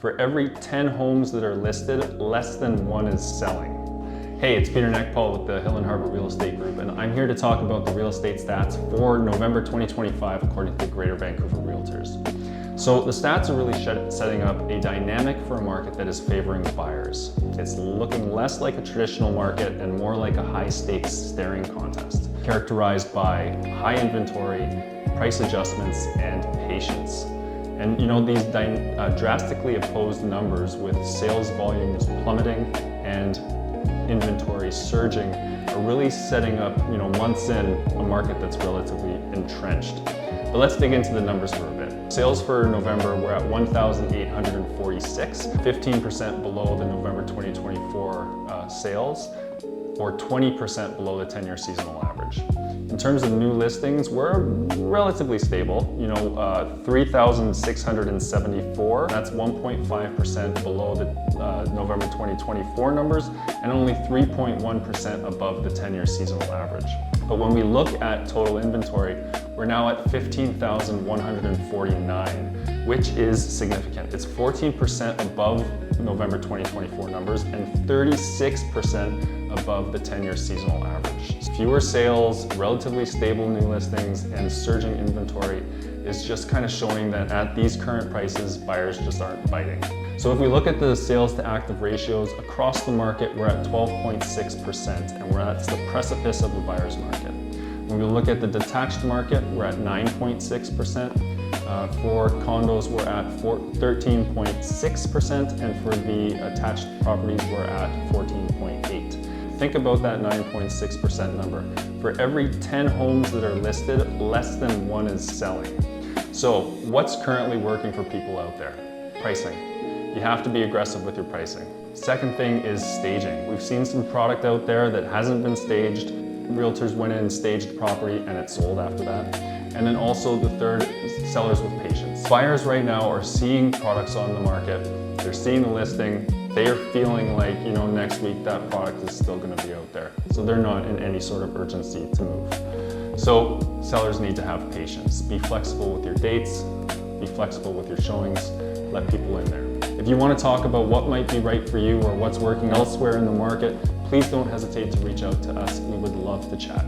For every 10 homes that are listed, less than one is selling. Hey, it's Peter Neckpaul with the Hill and Harbour Real Estate Group, and I'm here to talk about the real estate stats for November 2025 according to the Greater Vancouver Realtors. So the stats are really setting up a dynamic for a market that is favoring buyers. It's looking less like a traditional market and more like a high-stakes staring contest, characterized by high inventory, price adjustments, and patience. And you know, these drastically opposed numbers with sales volumes plummeting and inventory surging are really setting up, months in, a market that's relatively entrenched. But let's dig into the numbers for a bit. Sales for November were at 1,846, 15% below the November 2024 sales, or 20% below the 10-year seasonal average. In terms of new listings, we're relatively stable, 3,674. That's 1.5% below the November 2024 numbers and only 3.1% above the 10-year seasonal average. But when we look at total inventory, we're now at 15,149, which is significant. It's 14% above November 2024 numbers and 36% above the 10-year seasonal average. Fewer sales, relatively stable new listings, and surging inventory is just kind of showing that at these current prices, buyers just aren't biting. So if we look at the sales to active ratios across the market, we're at 12.6%, and that's the precipice of the buyer's market. When we look at the detached market, we're at 9.6%. For condos, we're at 13.6%, and for the attached properties, we're at 14.8%. Think about that 9.6% number. For every 10 homes that are listed, less than one is selling. So what's currently working for people out there? Pricing. You have to be aggressive with your pricing. Second thing is staging. We've seen some product out there that hasn't been staged. Realtors went in and staged the property and it sold after that. And then also the third is sellers with patience. Buyers right now are seeing products on the market. They're seeing the listing. They are feeling like, next week that product is still going to be out there. So they're not in any sort of urgency to move. So sellers need to have patience. Be flexible with your dates. Be flexible with your showings. Let people in there. If you want to talk about what might be right for you or what's working elsewhere in the market, please don't hesitate to reach out to us. We would love to chat.